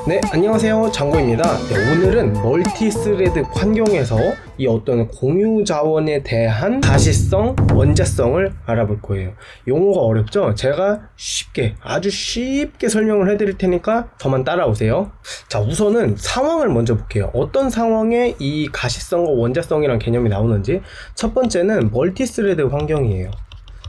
네, 안녕하세요. 장고입니다. 네, 오늘은 멀티스레드 환경에서 이 어떤 공유 자원에 대한 가시성, 원자성을 알아볼 거예요. 용어가 어렵죠? 제가 아주 쉽게 설명을 해드릴 테니까 저만 따라오세요. 자, 우선은 상황을 먼저 볼게요. 어떤 상황에 이 가시성과 원자성이란 개념이 나오는지. 첫 번째는 멀티스레드 환경이에요.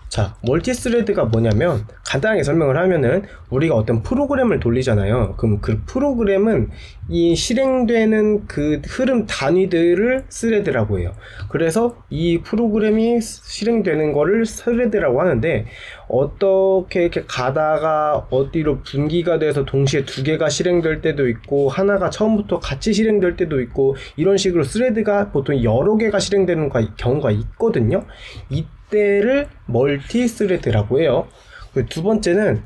자, 멀티스레드가 뭐냐면 간단하게 설명을 하면은 우리가 어떤 프로그램을 돌리잖아요. 그럼 그 프로그램은 이 실행되는 그 흐름 단위들을 스레드라고 해요. 그래서 이 프로그램이 실행되는 거를 스레드라고 하는데, 어떻게 이렇게 가다가 어디로 분기가 돼서 동시에 두 개가 실행될 때도 있고 하나가 처음부터 같이 실행될 때도 있고, 이런 식으로 스레드가 보통 여러 개가 실행되는 경우가 있거든요. 이때를 멀티스레드라고 해요. 두 번째는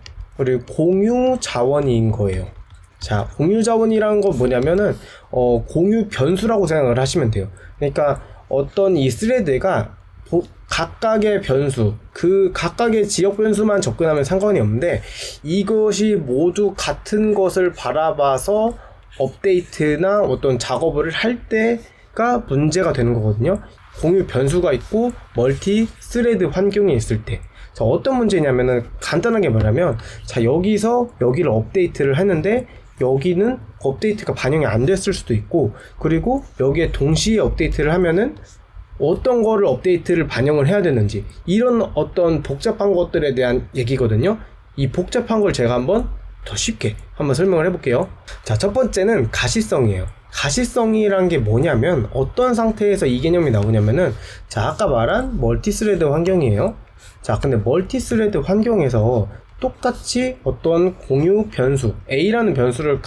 공유 자원인 거예요. 자, 공유 자원이라는 건 뭐냐면은 공유 변수라고 생각을 하시면 돼요. 그러니까 어떤 이 스레드가 각각의 변수, 그 각각의 지역 변수만 접근하면 상관이 없는데, 이것이 모두 같은 것을 바라봐서 업데이트나 어떤 작업을 할 때가 문제가 되는 거거든요. 공유 변수가 있고 멀티 스레드 환경이 있을 때. 자, 어떤 문제냐면은 간단하게 말하면, 자, 여기서 여기를 업데이트를 했는데 여기는 업데이트가 반영이 안 됐을 수도 있고, 그리고 여기에 동시에 업데이트를 하면은 어떤 거를 업데이트를 반영을 해야 되는지, 이런 어떤 복잡한 것들에 대한 얘기거든요. 이 복잡한 걸 제가 한번 더 쉽게 한번 설명을 해볼게요. 자, 첫 번째는 가시성이에요. 가시성이란 게 뭐냐면 어떤 상태에서 이 개념이 나오냐면은, 자, 아까 말한 멀티스레드 환경이에요. 자, 근데 멀티스레드 환경에서 똑같이 어떤 공유 변수 A라는 변수를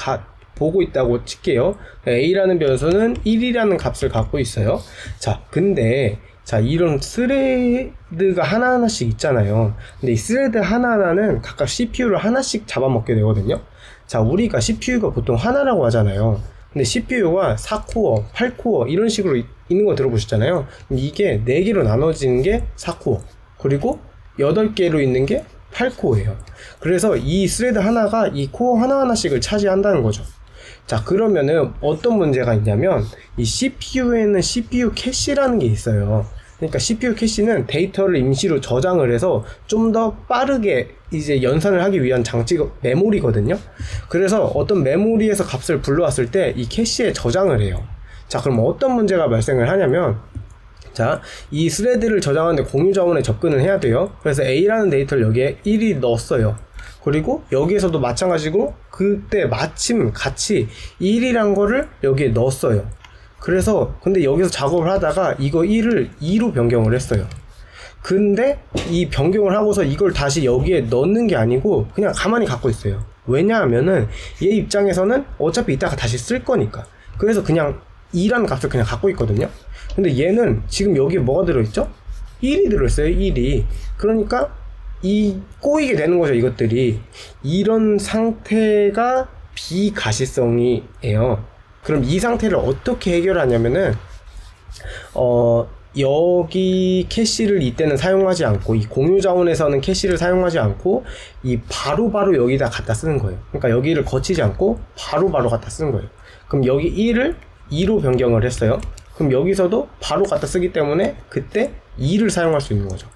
보고 있다고 칠게요. A라는 변수는 1이라는 값을 갖고 있어요. 자, 근데 자, 이런 스레드가 하나하나씩 있잖아요. 근데 이 스레드 하나하나는 각각 CPU를 하나씩 잡아먹게 되거든요. 자, 우리가 CPU가 보통 하나라고 하잖아요. 근데 CPU가 4코어, 8코어 이런 식으로 있는 거 들어보셨잖아요. 이게 4개로 나눠지는 게 4코어, 그리고 8개로 있는 게 8코어예요. 그래서 이 스레드 하나가 이 코어 하나하나씩을 차지한다는 거죠. 자, 그러면은 어떤 문제가 있냐면, 이 CPU에는 CPU 캐시라는 게 있어요. 그러니까 CPU 캐시는 데이터를 임시로 저장을 해서 좀 더 빠르게 이제 연산을 하기 위한 장치가 메모리거든요. 그래서 어떤 메모리에서 값을 불러왔을 때 이 캐시에 저장을 해요. 자, 그럼 어떤 문제가 발생을 하냐면, 자, 이 스레드를 저장하는데 공유 자원에 접근을 해야 돼요. 그래서 A라는 데이터를 여기에 1이 넣었어요. 그리고 여기에서도 마찬가지고 그때 마침 같이 1이란 거를 여기에 넣었어요. 그래서 근데 여기서 작업을 하다가 이거 1을 2로 변경을 했어요. 근데 이 변경을 하고서 이걸 다시 여기에 넣는 게 아니고 그냥 가만히 갖고 있어요. 왜냐하면은 얘 입장에서는 어차피 이따가 다시 쓸 거니까. 그래서 그냥 2라는 값을 그냥 갖고 있거든요. 근데 얘는 지금 여기에 뭐가 들어있죠? 1이 들어있어요. 1이. 그러니까 꼬이게 되는 거죠, 이것들이. 이런 상태가 비가시성이에요. 그럼 이 상태를 어떻게 해결하냐면은, 여기 캐시를 이때는 사용하지 않고, 이 공유 자원에서는 캐시를 사용하지 않고, 이 바로바로 여기다 갖다 쓰는 거예요. 그러니까 여기를 거치지 않고 바로바로 갖다 쓰는 거예요. 그럼 여기 1을 2로 변경을 했어요. 그럼 여기서도 바로 갖다 쓰기 때문에 그때 2를 사용할 수 있는 거죠.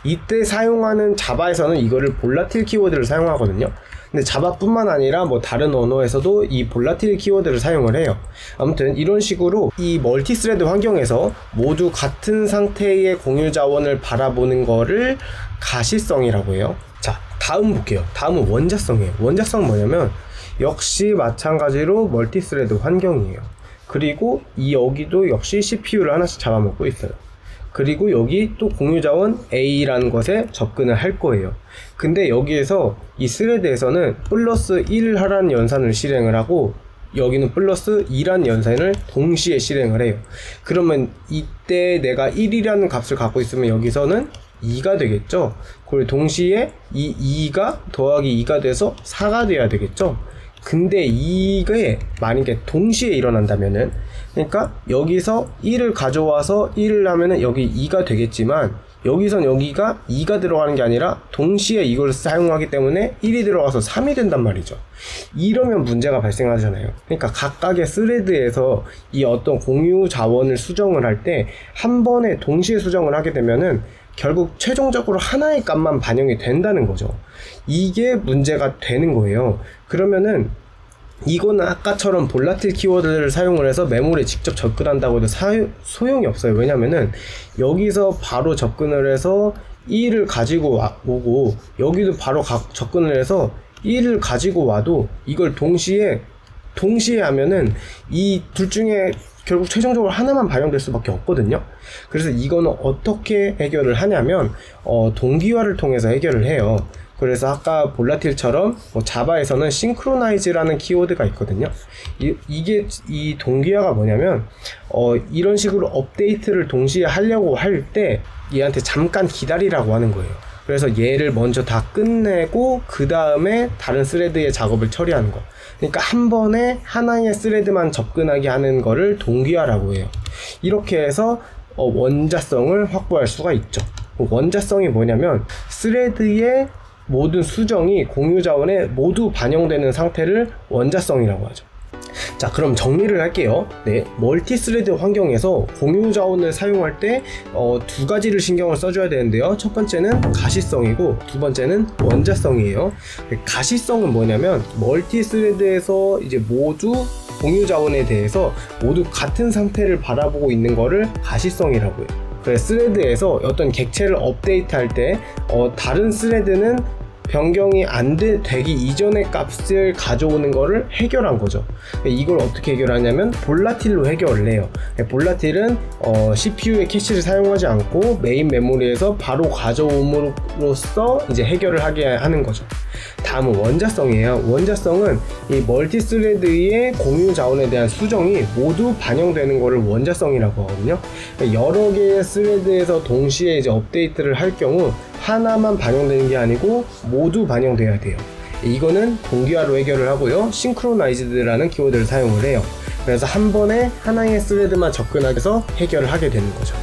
이때 사용하는 자바에서는 이거를 볼라틸 키워드를 사용하거든요. 근데 자바뿐만 아니라 뭐 다른 언어에서도 이 볼라틸 키워드를 사용을 해요. 아무튼 이런 식으로 이 멀티스레드 환경에서 모두 같은 상태의 공유 자원을 바라보는 거를 가시성이라고 해요. 자, 다음 볼게요. 다음은 원자성이에요. 원자성은 뭐냐면 역시 마찬가지로 멀티스레드 환경이에요. 그리고 여기도 역시 CPU를 하나씩 잡아먹고 있어요. 그리고 여기 또 공유자원 A라는 것에 접근을 할 거예요. 근데 여기에서 이 스레드에서는 플러스 1 하라는 연산을 실행을 하고, 여기는 플러스 2라는 연산을 동시에 실행을 해요. 그러면 이때 내가 1이라는 값을 갖고 있으면 여기서는 2가 되겠죠. 그리고 동시에 이 2가 더하기 2가 돼서 4가 돼야 되겠죠. 근데 이게 만약에 동시에 일어난다면은, 그러니까 여기서 1을 가져와서 1을 하면은 여기 2가 되겠지만 여기선 여기가 2가 들어가는 게 아니라 동시에 이걸 사용하기 때문에 1이 들어가서 3이 된단 말이죠. 이러면 문제가 발생하잖아요. 그러니까 각각의 스레드에서 이 어떤 공유 자원을 수정을 할 때 한 번에 동시에 수정을 하게 되면은 결국 최종적으로 하나의 값만 반영이 된다는 거죠. 이게 문제가 되는 거예요. 그러면은 이거는 아까처럼 볼라틸 키워드를 사용을 해서 메모리에 직접 접근한다고 해도 소용이 없어요. 왜냐면은 여기서 바로 접근을 해서 1을 가지고 오고 여기도 바로 접근을 해서 1을 가지고 와도 이걸 동시에 하면은 이 둘 중에 결국 최종적으로 하나만 반영될 수밖에 없거든요. 그래서 이거는 어떻게 해결을 하냐면 동기화를 통해서 해결을 해요. 그래서 아까 볼라틸처럼 자바에서는 싱크로나이즈라는 키워드가 있거든요. 이 동기화가 뭐냐면 이런 식으로 업데이트를 동시에 하려고 할 때 얘한테 잠깐 기다리라고 하는 거예요. 그래서 얘를 먼저 다 끝내고 그 다음에 다른 스레드의 작업을 처리하는 거. 그러니까 한 번에 하나의 스레드만 접근하게 하는 거를 동기화라고 해요. 이렇게 해서 원자성을 확보할 수가 있죠. 원자성이 뭐냐면 스레드의 모든 수정이 공유 자원에 모두 반영되는 상태를 원자성이라고 하죠. 자, 그럼 정리를 할게요. 네, 멀티스레드 환경에서 공유 자원을 사용할 때 두 가지를 신경을 써줘야 되는데요. 첫 번째는 가시성이고 두 번째는 원자성이에요. 가시성은 뭐냐면 멀티스레드에서 이제 모두 공유 자원에 대해서 모두 같은 상태를 바라보고 있는 거를 가시성이라고 해요. 그래서 스레드에서 어떤 객체를 업데이트할 때 다른 스레드는 변경이 안 되기 이전의 값을 가져오는 거를 해결한 거죠. 이걸 어떻게 해결하냐면 볼라틸로 해결을 해요. 볼라틸은 CPU의 캐시를 사용하지 않고 메인 메모리에서 바로 가져옴으로써 이제 해결을 하게 하는 거죠. 다음은 원자성이에요. 원자성은 이 멀티스레드의 공유 자원에 대한 수정이 모두 반영되는 거를 원자성이라고 하거든요. 여러 개의 스레드에서 동시에 이제 업데이트를 할 경우 하나만 반영되는 게 아니고 모두 반영돼야 돼요. 이거는 동기화로 해결을 하고요. 싱크로나이즈드라는 키워드를 사용을 해요. 그래서 한 번에 하나의 스레드만 접근하게 해서 해결을 하게 되는 거죠.